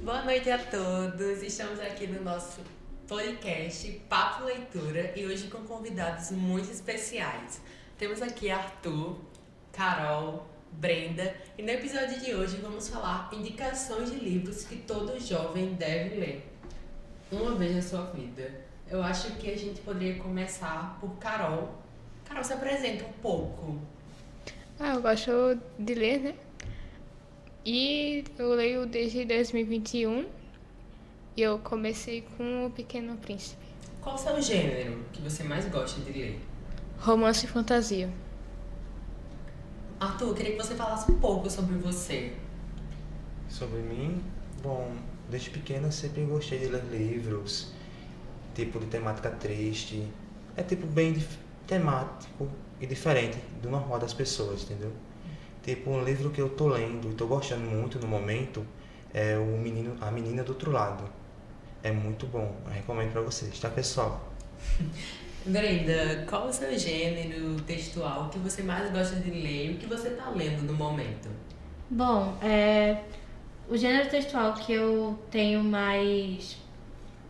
Boa noite a todos. Estamos aqui no nosso podcast Papo Leitura e hoje com convidados muito especiais. Temos aqui Arthur, Carol, Brenda e no episódio de hoje vamos falar indicações de livros que todo jovem deve ler uma vez na sua vida. Eu acho que a gente poderia começar por Carol. Carol, se apresenta um pouco. Eu gosto de ler, né? E eu leio desde 2021 e eu comecei com O Pequeno Príncipe. Qual o seu gênero que você mais gosta de ler? Romance e fantasia. Arthur, eu queria que você falasse um pouco sobre você. Sobre mim, bom, desde pequeno eu sempre gostei de ler livros, tipo de temática triste. É tipo bem temático e diferente do normal das pessoas, entendeu? Tipo, um livro que eu tô lendo e tô gostando muito no momento é A Menina do Outro Lado. É muito bom, eu recomendo pra vocês, tá, pessoal? Brenda, qual o seu gênero textual que você mais gosta de ler e o que você tá lendo no momento? Bom, o gênero textual que eu tenho mais,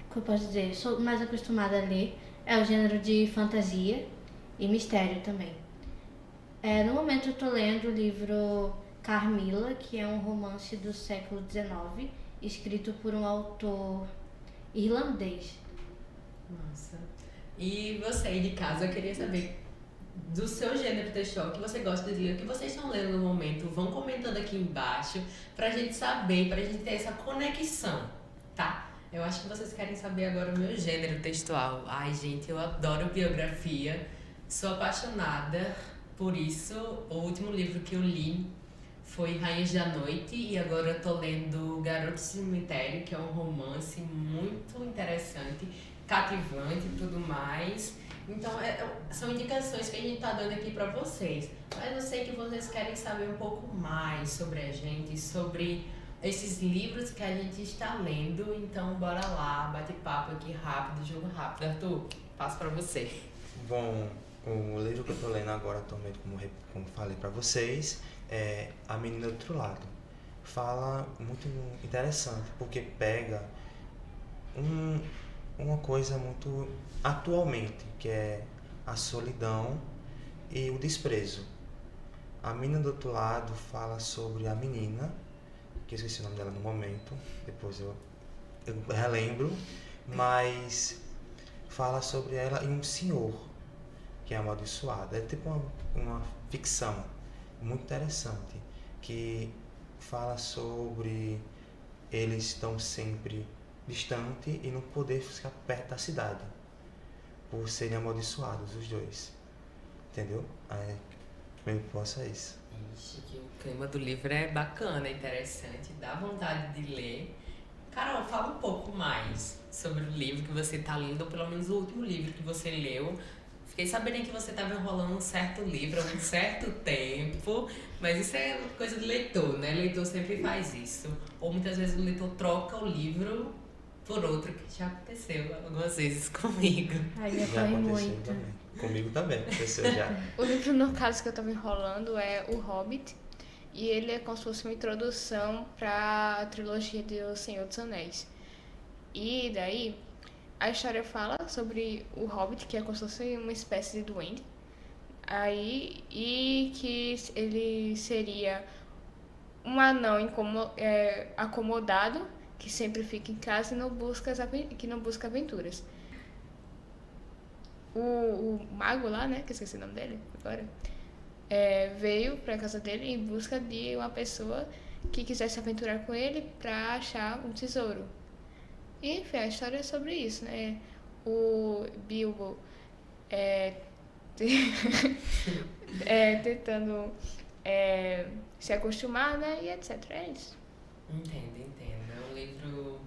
como eu posso dizer, sou mais acostumada a ler é o gênero de fantasia e mistério também. No momento eu estou lendo o livro Carmila, que é um romance do século XIX, escrito por um autor irlandês. Nossa. E você aí de casa, eu queria saber do seu gênero textual que você gosta de ler, o que vocês estão lendo no momento. Vão comentando aqui embaixo pra gente saber, pra gente ter essa conexão, tá? Eu acho que vocês querem saber agora o meu gênero textual. Ai, gente, eu adoro biografia, sou apaixonada por isso. O último livro que eu li foi Rainhas da Noite e agora eu tô lendo Garoto Cemitério, que é um romance muito interessante, cativante e tudo mais. Então, são indicações que a gente tá dando aqui pra vocês. Mas eu sei que vocês querem saber um pouco mais sobre a gente, sobre esses livros que a gente está lendo. Então, bora lá, bate papo aqui rápido, jogo rápido. Arthur, passo pra você. Bom, o livro que eu tô lendo agora atualmente, como falei pra vocês, é A Menina do Outro Lado. Fala muito interessante, porque pega uma coisa muito atualmente, que é a solidão e o desprezo. A Menina do Outro Lado fala sobre a menina, que eu esqueci o nome dela no momento, depois eu relembro, mas fala sobre ela e um senhor que é amaldiçoado. É tipo uma ficção muito interessante, que fala sobre eles estão sempre distante e não poder ficar perto da cidade, por serem amaldiçoados os dois. Entendeu? Aí, meu posso é isso. Ixi, que o clima do livro é bacana, interessante, dá vontade de ler. Carol, fala um pouco mais sobre o livro que você está lendo, ou pelo menos o último livro que você leu. Fiquei sabendo que você estava enrolando um certo livro há um certo tempo, mas isso é coisa do leitor, né? O leitor sempre faz isso. Ou muitas vezes o leitor troca o livro por outro, que já aconteceu algumas vezes comigo. Ai, me Já ocorre aconteceu muito. também. Comigo também aconteceu já. O livro, no caso, que eu tava enrolando é O Hobbit. E ele é como se fosse uma introdução pra trilogia do Senhor dos Anéis. E daí, a história fala sobre o Hobbit, que é como se fosse uma espécie de duende. Aí, e que ele seria um anão acomodado, que sempre fica em casa e que não busca aventuras. O mago lá, né, que eu esqueci o nome dele agora, veio pra casa dele em busca de uma pessoa que quisesse aventurar com ele pra achar um tesouro. E, enfim, a história é sobre isso, né? O Bilbo tentando se acostumar, né? E etc. É isso. Entendo. É um livro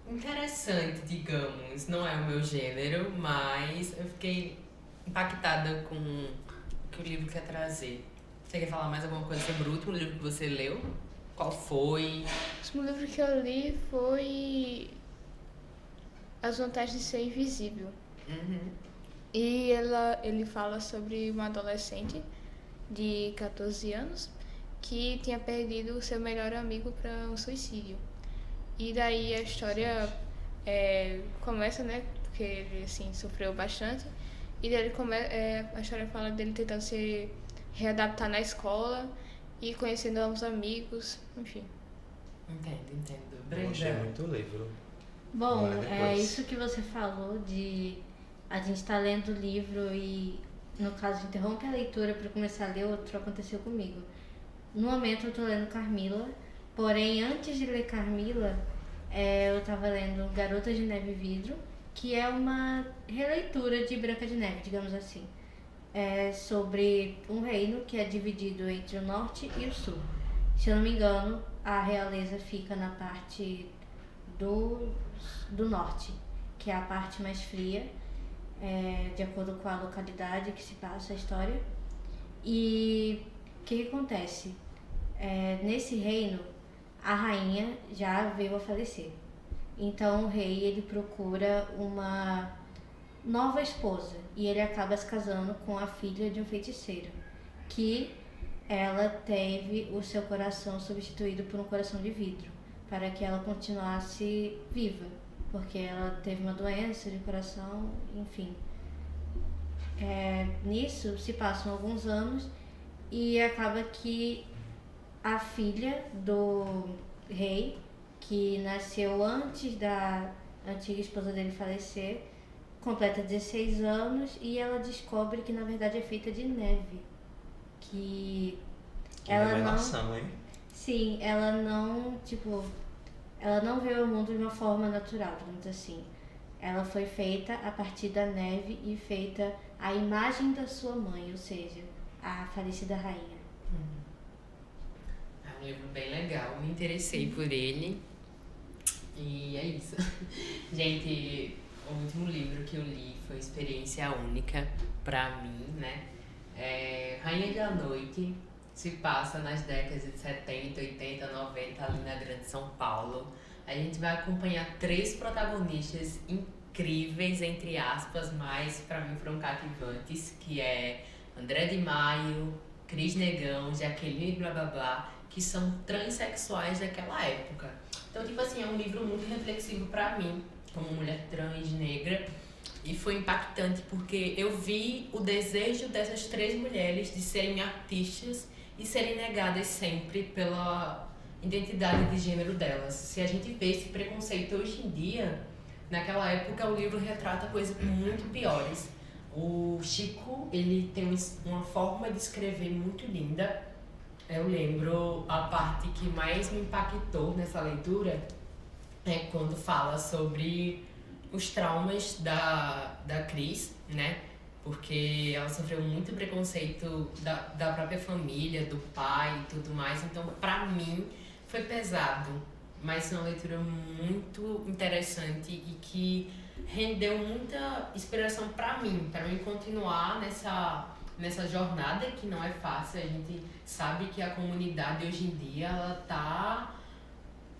interessante, digamos. Não é o meu gênero, mas eu fiquei impactada com o que o livro quer trazer. Você quer falar mais alguma coisa sobre o último livro que você leu? Qual foi? O último livro que eu li foi As Vantagens de Ser Invisível. Uhum. E ele fala sobre uma adolescente de 14 anos que tinha perdido o seu melhor amigo para um suicídio. E daí a história começa, né? Porque ele, assim, sofreu bastante. E daí a história fala dele tentando se readaptar na escola e conhecendo novos amigos, enfim. Entendo. Eu gostei Brenda. muito do livro. Bom, Olha, é depois. isso que você falou de a gente estar lendo o livro e, no caso, interrompe a leitura para começar a ler outro, aconteceu comigo. No momento eu tô lendo Carmila, porém antes de ler Carmila, eu tava lendo Garota de Neve e Vidro, que é uma releitura de Branca de Neve, digamos assim. É sobre um reino que é dividido entre o norte e o sul. Se eu não me engano, a realeza fica na parte do norte, que é a parte mais fria, de acordo com a localidade que se passa a história. E o que acontece? Nesse reino, a rainha já veio a falecer. Então o rei ele procura uma nova esposa e ele acaba se casando com a filha de um feiticeiro, que ela teve o seu coração substituído por um coração de vidro, para que ela continuasse viva, porque ela teve uma doença de coração, enfim. Nisso se passam alguns anos e acaba que a filha do rei, que nasceu antes da antiga esposa dele falecer, completa 16 anos e ela descobre que na verdade é feita de neve. Que ela revelação, hein? Sim, ela não, ela não vê o mundo de uma forma natural, digamos assim. Ela foi feita a partir da neve e feita à imagem da sua mãe, ou seja, a falecida rainha. É um livro bem legal, me interessei por ele. E é isso. Gente, o último livro que eu li foi Experiência Única pra mim, né? Rainha da Noite se passa nas décadas de 70, 80, 90 ali na Grande São Paulo. A gente vai acompanhar 3 protagonistas incríveis, entre aspas, mas pra mim foram cativantes, que é André de Maio, Cris Negão, Jaqueline blá blá blá, que são transexuais daquela época. Então, tipo assim, é um livro muito reflexivo pra mim, como mulher trans, negra, e foi impactante porque eu vi o desejo dessas 3 mulheres de serem artistas e serem negadas sempre pela identidade de gênero delas. Se a gente vê esse preconceito hoje em dia, naquela época o livro retrata coisas muito piores. O Chico, ele tem uma forma de escrever muito linda. Eu lembro a parte que mais me impactou nessa leitura é quando fala sobre os traumas da Cris, né? Porque ela sofreu muito preconceito da própria família, do pai e tudo mais. Então, pra mim, foi pesado, mas foi uma leitura muito interessante e que rendeu muita inspiração pra mim continuar nessa jornada que não é fácil. A gente sabe que a comunidade hoje em dia ela tá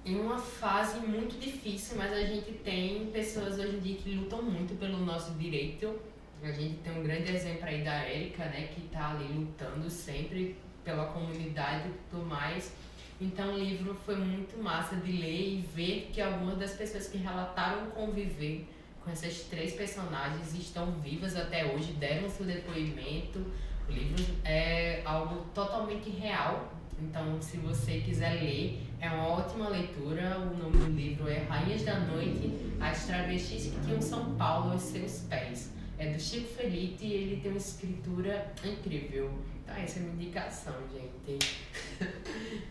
em uma fase muito difícil, mas a gente tem pessoas hoje em dia que lutam muito pelo nosso direito. A gente tem um grande exemplo aí da Érica, né, que tá ali lutando sempre pela comunidade e tudo mais. Então o livro foi muito massa de ler e ver que algumas das pessoas que relataram conviver com essas 3 personagens estão vivas até hoje, deram seu depoimento. O livro é algo totalmente real, então se você quiser ler, é uma ótima leitura. O nome do livro é Rainhas da Noite, as travestis que tinham São Paulo aos seus pés. É do Chico Felitti e ele tem uma escritura incrível. Então essa é a minha indicação, gente.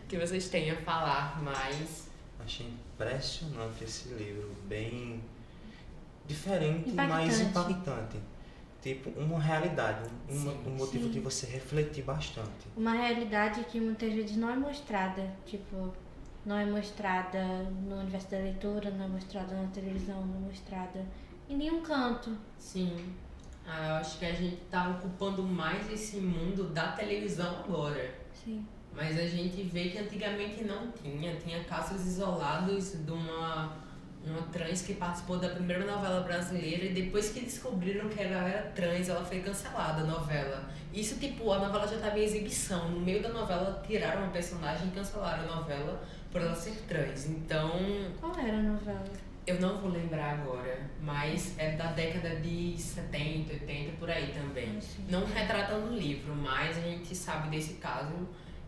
Que vocês tenham a falar mais. Achei impressionante esse livro, bem diferente, Impactante. mas impactante. Tipo, uma realidade, um motivo Sim. de você refletir bastante. Uma realidade que muitas vezes não é mostrada, não é mostrada no universo da leitura, não é mostrada na televisão, não é mostrada em nenhum canto. Sim. Eu acho que a gente tá ocupando mais esse mundo da televisão agora. Sim. Mas a gente vê que antigamente não tinha. Tinha casos isolados de uma trans que participou da primeira novela brasileira e depois que descobriram que ela era trans, ela foi cancelada a novela. Isso, tipo, a novela já estava em exibição. No meio da novela, tiraram a personagem e cancelaram a novela por ela ser trans. Então, Qual era a novela? eu não vou lembrar agora, mas é da década de 70, 80, por aí também. Não retrata no livro, mas a gente sabe desse caso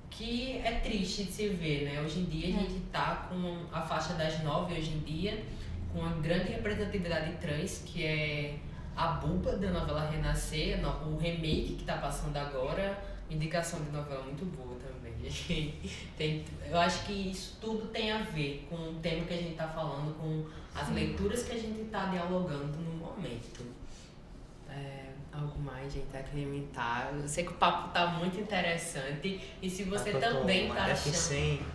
que é triste de se ver, né? Hoje em dia a gente tá com a faixa das 9 hoje em dia, com uma grande representatividade trans, que é a Buba da novela Renascer, o remake que tá passando agora, indicação de novela muito boa também. Eu acho que isso tudo tem a ver com o tema que a gente tá falando, com as leituras que a gente tá dialogando no momento. Algo mais, gente, a acrescentar. Eu sei que o papo tá muito interessante e se você também tá achando... achando...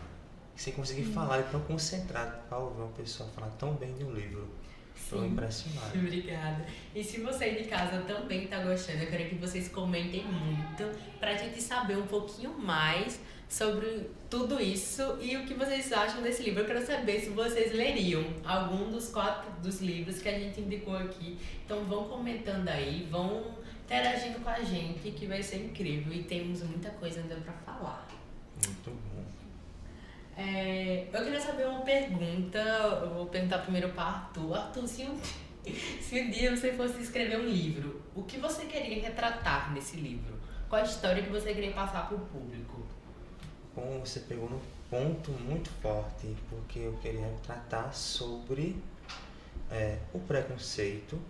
sem conseguir falar, é tão concentrado para ouvir uma pessoa falar tão bem de um livro. Estou impressionado. Obrigada. E se você aí de casa também tá gostando, eu quero que vocês comentem muito pra gente saber um pouquinho mais sobre tudo isso e o que vocês acham desse livro. Eu quero saber se vocês leriam algum dos 4 dos livros que a gente indicou aqui. Então vão comentando aí, vão interagindo com a gente, que vai ser incrível e temos muita coisa ainda pra falar. Muito bom. Eu queria saber uma pergunta, eu vou perguntar primeiro para Arthur. Arthur, se um dia você fosse escrever um livro, o que você queria retratar nesse livro? Qual a história que você queria passar para o público? Bom, você pegou num ponto muito forte, porque eu queria tratar sobre o preconceito,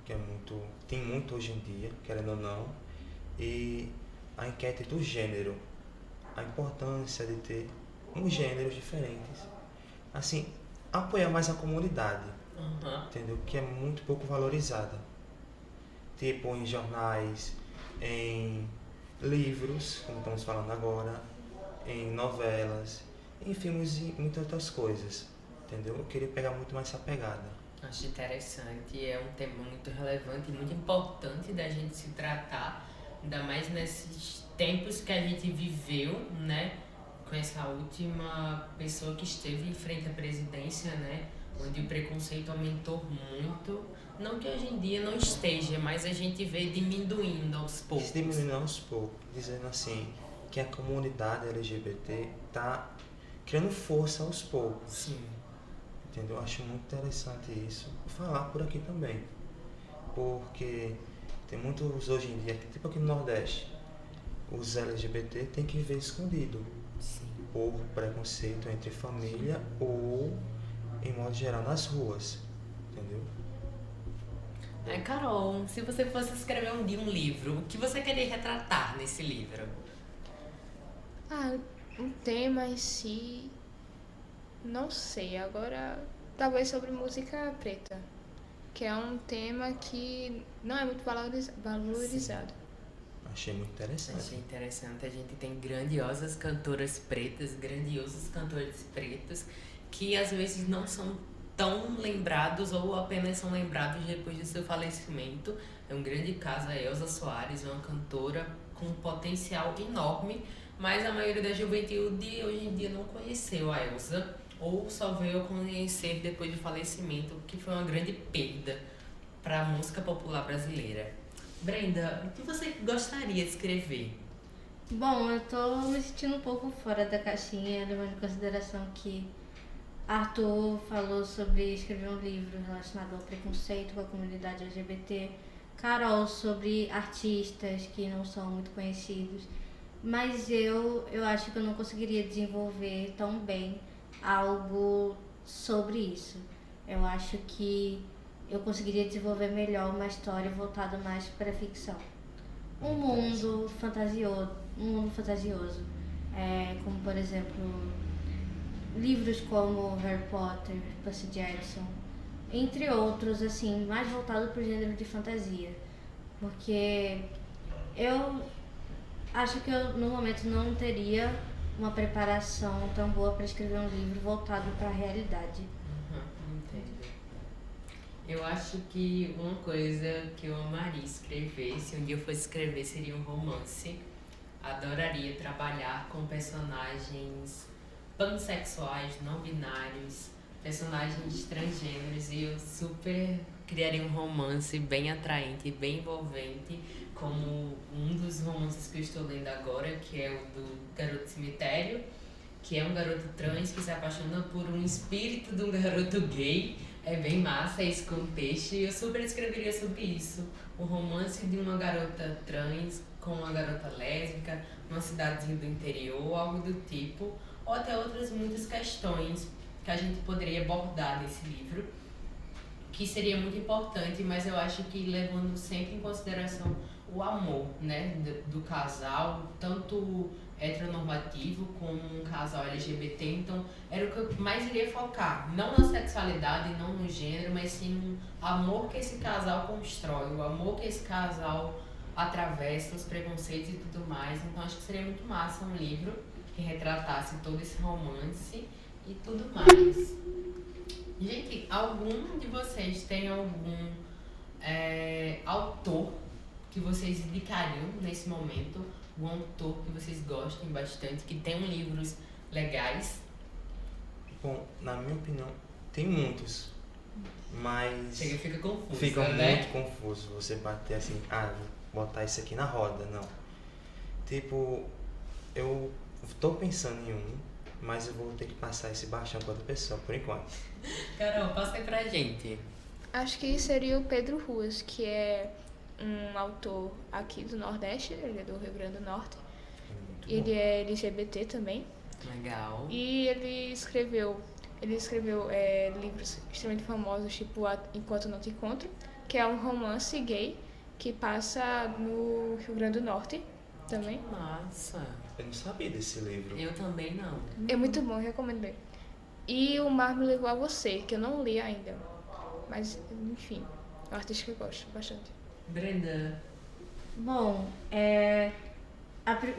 que tem muito hoje em dia, querendo ou não, e a enquete do gênero, a importância de ter gêneros diferentes. Assim, apoiar mais a comunidade, entendeu? Que é muito pouco valorizada. Tipo, em jornais, em livros, como estamos falando agora, em novelas, em filmes e muitas outras coisas, entendeu? Eu queria pegar muito mais essa pegada. Acho interessante, é um tema muito relevante e muito importante da gente se tratar, ainda mais nesses tempos que a gente viveu, né? Com essa última pessoa que esteve em frente à presidência, né? Onde o preconceito aumentou muito. Não que hoje em dia não esteja, mas a gente vê diminuindo aos poucos. Diminuindo aos poucos, dizendo assim, que a comunidade LGBT está criando força aos poucos. Sim. Entendeu? Acho muito interessante isso. Falar por aqui também. Porque tem muitos hoje em dia, tipo aqui no Nordeste, os LGBT têm que viver escondido. Sim. Por preconceito entre família ou, em modo geral, nas ruas, entendeu? Carol, se você fosse escrever um livro, o que você queria retratar nesse livro? Um tema em si, não sei. Agora, talvez sobre música preta, que é um tema que não é muito valorizado. Sim. Achei muito interessante. Achei interessante. A gente tem grandiosas cantoras pretas, grandiosos cantores pretos, que às vezes não são tão lembrados ou apenas são lembrados depois do seu falecimento. É um grande caso a Elza Soares, uma cantora com um potencial enorme, mas a maioria da juventude hoje em dia não conheceu a Elza ou só veio a conhecer depois do falecimento, que foi uma grande perda para a música popular brasileira. Brenda, o que você gostaria de escrever? Bom, eu tô me sentindo um pouco fora da caixinha, levando em consideração que Arthur falou sobre escrever um livro relacionado ao preconceito com a comunidade LGBT, Carol sobre artistas que não são muito conhecidos, mas eu acho que eu não conseguiria desenvolver tão bem algo sobre isso. Eu acho que eu conseguiria desenvolver melhor uma história voltada mais para a ficção. Um mundo fantasioso, como por exemplo livros como Harry Potter, Percy Jackson, entre outros, assim, mais voltado para o gênero de fantasia, porque eu acho que eu no momento não teria uma preparação tão boa para escrever um livro voltado para a realidade. Entendo. Eu acho que uma coisa que eu amaria escrever, se um dia eu fosse escrever, seria um romance. Adoraria trabalhar com personagens pansexuais, não binários, personagens transgêneros, e eu super criaria um romance bem atraente e bem envolvente, como um dos romances que eu estou lendo agora, que é o do Garoto Cemitério, que é um garoto trans que se apaixona por um espírito de um garoto gay. É bem massa esse contexto e eu super escreveria sobre isso. O romance de uma garota trans com uma garota lésbica, numa cidadezinha do interior, algo do tipo. Ou até outras muitas questões que a gente poderia abordar nesse livro, que seria muito importante, mas eu acho que levando sempre em consideração o amor, né, do casal, tanto heteronormativo como um casal LGBT. Então era o que eu mais iria focar, não na sexualidade, não no gênero, mas sim no amor que esse casal constrói, o amor que esse casal atravessa, os preconceitos e tudo mais. Então acho que seria muito massa um livro que retratasse todo esse romance e tudo mais. Gente, algum de vocês tem algum autor que vocês indicariam nesse momento? Um autor que vocês gostem bastante, que tenham livros legais? Bom, na minha opinião, tem muitos, mas Chega e fica confuso, fica né? muito confuso você bater assim, vou botar isso aqui na roda, não. Tipo, eu tô pensando em um, mas eu vou ter que passar esse baixão para outra pessoa, por enquanto. Carol, passa aí pra gente. Acho que seria o Pedro Ruas, que é um autor aqui do Nordeste, ele é do Rio Grande do Norte. Muito Ele bom. é LGBT também. Legal. E ele escreveu livros extremamente famosos, tipo Enquanto Não Te Encontro, que é um romance gay que passa no Rio Grande do Norte também. Massa. Eu não sabia desse livro. Eu também não. É muito bom, eu recomendo ler. E O Mar Me Levou a Você, que eu não li ainda. Mas, enfim, é um artista que eu gosto bastante. Brenda. Bom,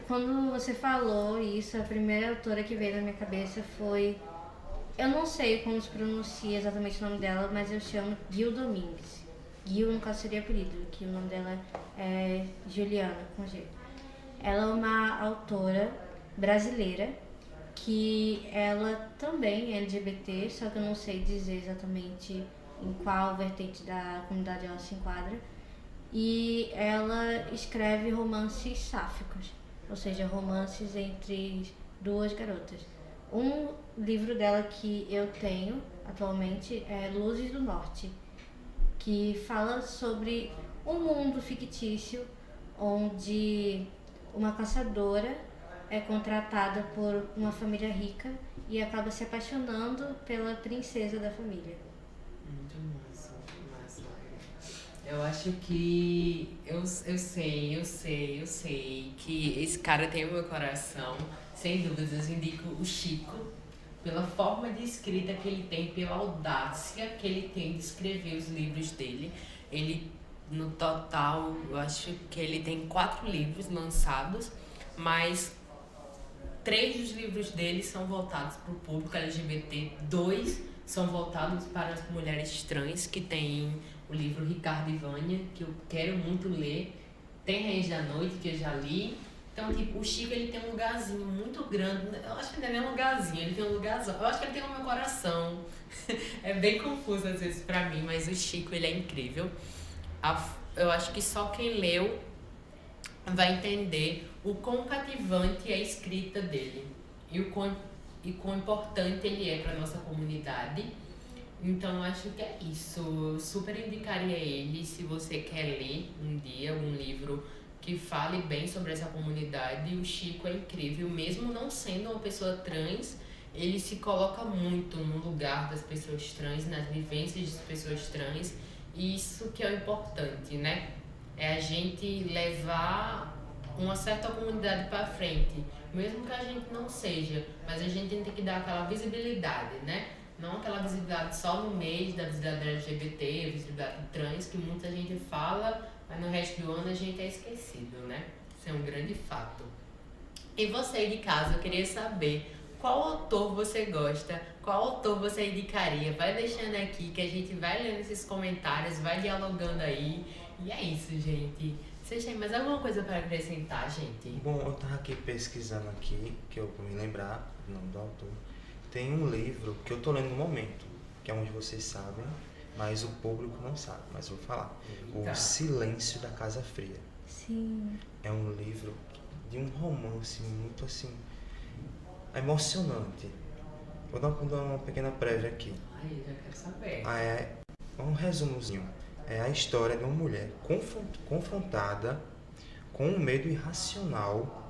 quando você falou isso, a primeira autora que veio na minha cabeça foi... Eu não sei como se pronuncia exatamente o nome dela, mas eu chamo Gil Domingues. Gil, no caso, seria apelido, que o nome dela é Juliana, com G. Ela é uma autora brasileira, que ela também é LGBT, só que eu não sei dizer exatamente em qual vertente da comunidade ela se enquadra. E ela escreve romances sáficos, ou seja, romances entre duas garotas. Um livro dela que eu tenho atualmente é Luzes do Norte, que fala sobre um mundo fictício onde uma caçadora é contratada por uma família rica e acaba se apaixonando pela princesa da família. Muito massa, massa. Eu acho que eu sei que esse cara tem o meu coração. Sem dúvidas, eu indico o Chico, pela forma de escrita que ele tem, pela audácia que ele tem de escrever os livros dele. Ele, no total, eu acho que ele tem 4 livros lançados, mas 3 dos livros dele são voltados para o público LGBT, 2 são voltados para as mulheres trans, que tem o livro Ricardo e Vânia, que eu quero muito ler, tem Reis da Noite, que eu já li. Então, tipo, o Chico, ele tem um lugarzinho muito grande, eu acho que não é nem um lugarzinho, ele tem um lugarzão, eu acho que ele tem no meu coração. É bem confuso às vezes pra mim, mas o Chico, ele é incrível. Eu acho que só quem leu vai entender o quão cativante é a escrita dele e o quão importante ele é para nossa comunidade. Então acho que é isso. Eu super indicaria ele se você quer ler um dia um livro que fale bem sobre essa comunidade. O Chico é incrível, mesmo não sendo uma pessoa trans, ele se coloca muito no lugar das pessoas trans, nas vivências das pessoas trans, e isso que é o importante, né? É a gente levar uma certa comunidade para frente, mesmo que a gente não seja, mas a gente tem que dar aquela visibilidade, né? Não aquela visibilidade só no mês da visibilidade LGBT, visibilidade trans, que muita gente fala, mas no resto do ano a gente é esquecido, né? Isso é um grande fato. E você de casa, eu queria saber qual autor você gosta, qual autor você indicaria. Vai deixando aqui que a gente vai lendo esses comentários, vai dialogando aí. E é isso, gente. Vocês têm mais alguma coisa para acrescentar, gente? Bom, eu tava aqui pesquisando aqui, que eu vou me lembrar o nome do autor. Tem um livro que eu tô lendo no momento, que é onde vocês sabem, mas o público não sabe, mas eu vou falar. Tá. O Silêncio da Casa Fria. Sim. É um livro de um romance muito assim, emocionante. Vou dar uma pequena prévia aqui. Ai, eu já quero saber. Um resumozinho. É a história de uma mulher confrontada com um medo irracional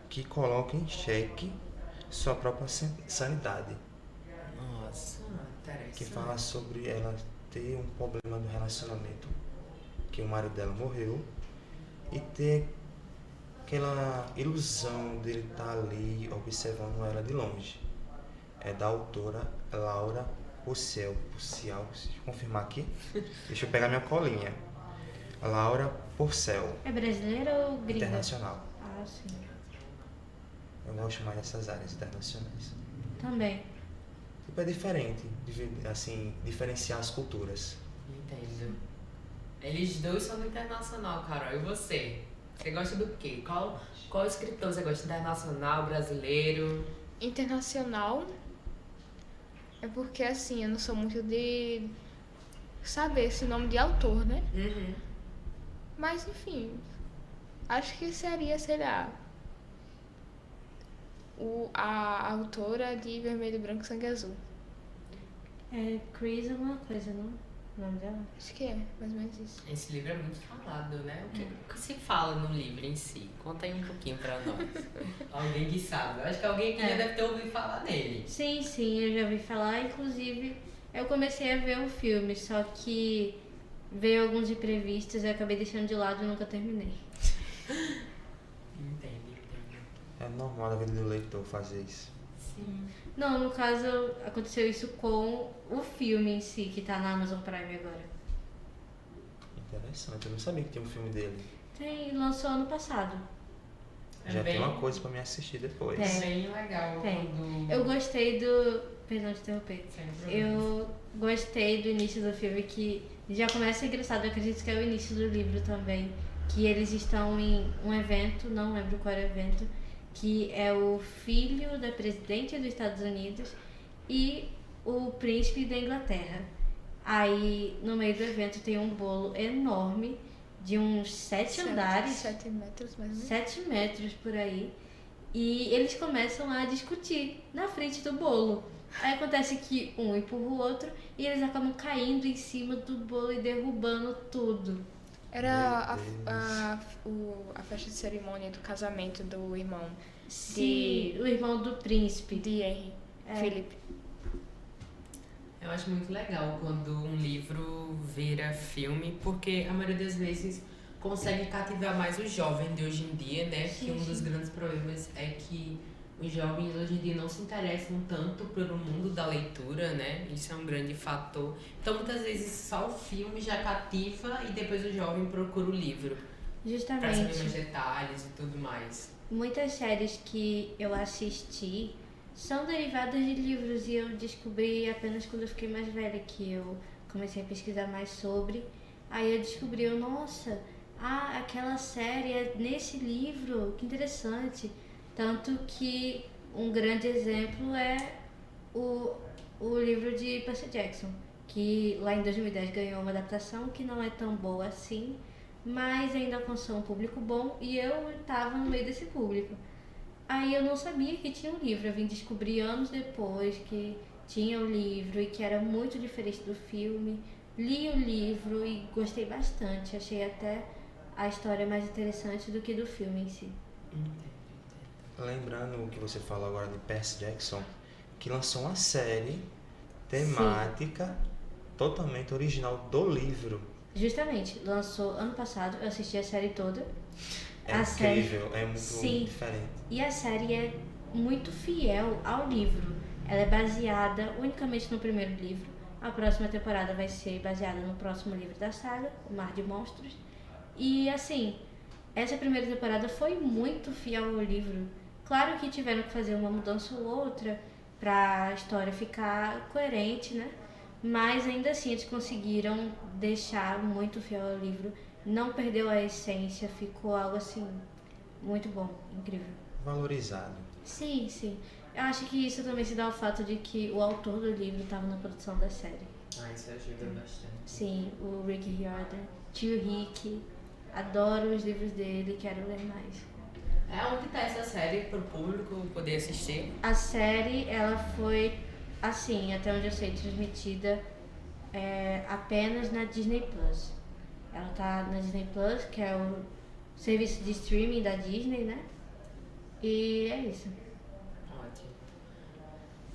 que coloca em xeque sua própria sanidade. Nossa, interessante. Que fala sobre ela ter um problema do relacionamento, que o marido dela morreu, e ter aquela ilusão dele estar ali observando ela de longe. É da autora Laura Porcel. Deixa eu confirmar aqui. Deixa eu pegar minha colinha. Laura Porcel. É brasileira ou gringa? Internacional. Ah, sim. Eu gosto mais dessas áreas internacionais. Também. Tipo, é diferente, assim, diferenciar as culturas. Entendo. Eles dois são do internacional, Carol. E você? Você gosta do quê? Qual escritor você gosta? Internacional, brasileiro? Internacional é porque, assim, eu não sou muito de saber esse nome de autor, né? Uhum. Mas, enfim, acho que seria, sei lá, a autora de Vermelho, Branco, Sangue Azul. É Chris alguma coisa, não? O nome dela? Acho que é, mais ou menos isso. Esse livro é muito falado, né? O que se fala no livro em si? Conta aí um pouquinho pra nós. Alguém que sabe. Eu acho que alguém que já deve ter ouvido falar nele. Sim, eu já ouvi falar. Inclusive, eu comecei a ver o filme, só que veio alguns imprevistos e eu acabei deixando de lado e nunca terminei. Entendo. É normal na vida do leitor fazer isso. Sim. Não, no caso, aconteceu isso com o filme em si, que tá na Amazon Prime agora. Interessante, eu não sabia que tinha um filme dele. Lançou ano passado. Já tem uma coisa pra me assistir depois. É bem legal. Tem. Quando... Eu gostei do... Perdão de interromper. Sem problemas. Eu gostei do início do filme, que já começa engraçado, eu acredito que é o início do livro também. Que eles estão em um evento, não lembro qual era o evento, que é o filho da presidente dos Estados Unidos e o príncipe da Inglaterra. Aí, no meio do evento, tem um bolo enorme, de uns 7 andares. 7 metros, mais ou menos. 7 metros por aí. E eles começam a discutir na frente do bolo. Aí acontece que um empurra o outro e eles acabam caindo em cima do bolo e derrubando tudo. Era a festa de cerimônia do casamento do irmão Sim, o irmão do príncipe. de Henry, Philip. Eu acho muito legal quando um livro vira filme, porque a maioria das vezes consegue cativar mais o jovem de hoje em dia, né? Sim, que um dos grandes problemas é que os jovens hoje em dia não se interessam tanto pelo mundo da leitura, né? Isso é um grande fator. Então, muitas vezes, só o filme já cativa e depois o jovem procura o livro. Pra saber mais Justamente. detalhes e tudo mais. Muitas séries que eu assisti são derivadas de livros e eu descobri apenas quando eu fiquei mais velha, que eu comecei a pesquisar mais sobre. Aí eu descobri, nossa, aquela série é nesse livro, que interessante. Tanto que um grande exemplo é o livro de Percy Jackson, que lá em 2010 ganhou uma adaptação que não é tão boa assim, mas ainda alcançou um público bom e eu estava no meio desse público. Aí eu não sabia que tinha um livro, eu vim descobrir anos depois que tinha o livro e que era muito diferente do filme. Li o livro e gostei bastante, achei até a história mais interessante do que do filme em si. Lembrando o que você falou agora de Percy Jackson, que lançou uma série temática totalmente original do livro. Justamente, lançou ano passado, eu assisti a série toda. É incrível, é muito diferente. E a série é muito fiel ao livro. Ela é baseada unicamente no primeiro livro. A próxima temporada vai ser baseada no próximo livro da saga, O Mar de Monstros. E assim, essa primeira temporada foi muito fiel ao livro. Claro que tiveram que fazer uma mudança ou outra pra a história ficar coerente, né? Mas ainda assim eles conseguiram deixar muito fiel ao livro. Não perdeu a essência, ficou algo assim muito bom, incrível. Valorizado. Sim. Eu acho que isso também se dá ao fato de que o autor do livro estava na produção da série. Isso ajuda bastante. Sim, o Rick Riordan, tio Rick. Adoro os livros dele, quero ler mais. É onde tá essa série pro público poder assistir? A série, ela foi, assim, até onde eu sei, transmitida apenas na Disney Plus. Ela tá na Disney Plus, que é o serviço de streaming da Disney, né? E é isso. Ótimo.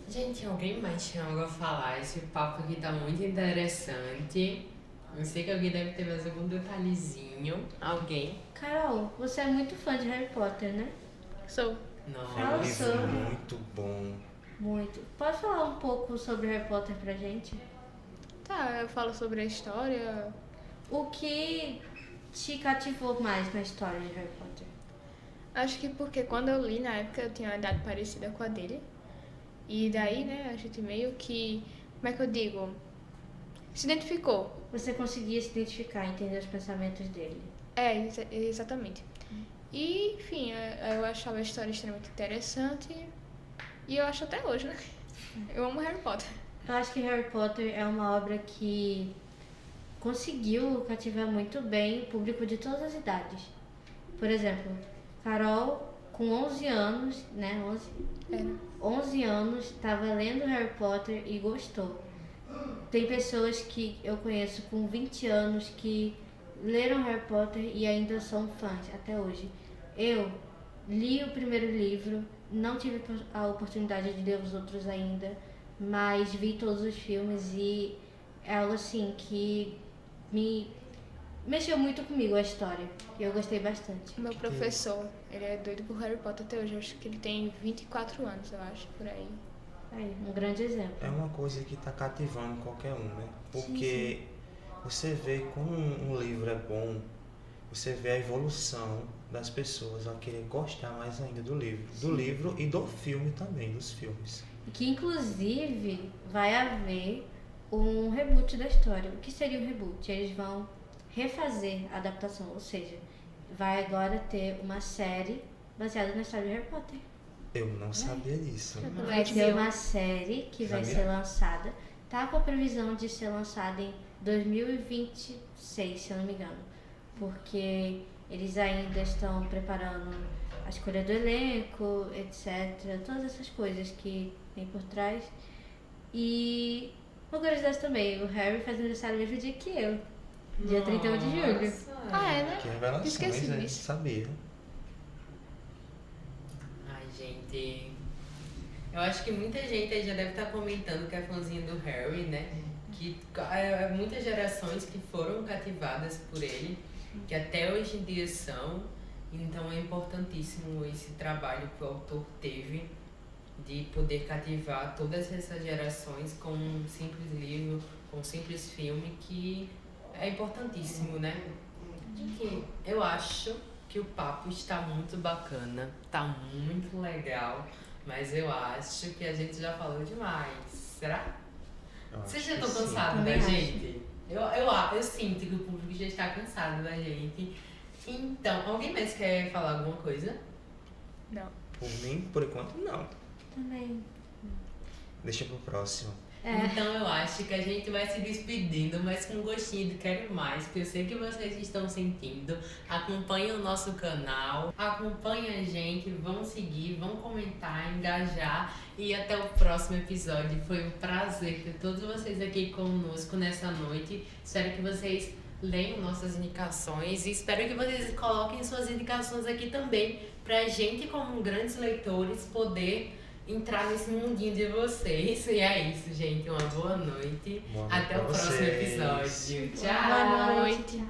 Gente, alguém mais tinha algo a falar? Esse papo aqui tá muito interessante. Eu sei que alguém deve ter mais algum detalhezinho. Alguém? Carol, você é muito fã de Harry Potter, né? Sou. Não. É um Fala livro sobre. muito bom. Muito. Pode falar um pouco sobre Harry Potter pra gente? Tá, eu falo sobre a história. O que te cativou mais na história de Harry Potter? Acho que porque quando eu li na época eu tinha uma idade parecida com a dele. E daí, né, a gente meio que, como é que eu digo? Se identificou. Você conseguia se identificar, entender os pensamentos dele? Exatamente. E, enfim, eu achava a história extremamente interessante. E eu acho até hoje, né? Eu amo Harry Potter. Eu acho que Harry Potter é uma obra que conseguiu cativar muito bem o público de todas as idades. Por exemplo, Carol, com 11 anos, né? 11 anos, estava lendo Harry Potter e gostou. Tem pessoas que eu conheço com 20 anos que leram Harry Potter e ainda são fãs até hoje. Eu li o primeiro livro, não tive a oportunidade de ler os outros ainda, mas vi todos os filmes e é algo assim que me mexeu muito comigo a história. E eu gostei bastante. Meu professor, ele é doido por Harry Potter até hoje. Eu acho que ele tem 24 anos, eu acho, por aí. Aí, um grande exemplo. É uma coisa que está cativando qualquer um, né? Porque você vê como um livro é bom, você vê a evolução das pessoas a querer gostar mais ainda do livro. Do livro e do filme também, dos filmes. Que inclusive vai haver um reboot da história. O que seria o reboot? Eles vão refazer a adaptação, ou seja, vai agora ter uma série baseada na história de Harry Potter. Eu não sabia disso. Vai ter uma série que vai ser lançada, tá com a previsão de ser lançada em 2026, se eu não me engano, porque eles ainda estão preparando a escolha do elenco, etc, todas essas coisas que tem por trás. E uma curiosidade também, o Harry faz aniversário no mesmo dia que eu, dia 31 de julho. Nossa. Ah, é, né? Que revelações, Esqueci né? disso. Sabia. Ai, gente. Eu acho que muita gente aí já deve estar comentando que é fãzinha do Harry, né? Que muitas gerações que foram cativadas por ele, que até hoje em dia são. Então é importantíssimo esse trabalho que o autor teve de poder cativar todas essas gerações com um simples livro, com um simples filme, que é importantíssimo, né? Que eu acho que o papo está muito bacana, tá muito legal, mas eu acho que a gente já falou demais. Será? Vocês já estão cansados da Também acho. gente? Eu sinto que o público já está cansado da gente. Então, alguém mais quer falar alguma coisa? Não. Por mim, por enquanto, não. Também. Deixa pro próximo. Então eu acho que a gente vai se despedindo, mas com um gostinho de quero mais, que eu sei que vocês estão sentindo. Acompanhem o nosso canal, acompanhem a gente, vão seguir, vão comentar, engajar. E até o próximo episódio. Foi um prazer ter todos vocês aqui conosco nessa noite. Espero que vocês leiam nossas indicações e espero que vocês coloquem suas indicações aqui também, pra gente, como grandes leitores, poder entrar nesse mundinho de vocês. E é isso, gente. Uma boa noite. Boa noite Até o pra próximo vocês. episódio. Tchau! Boa noite. Tchau.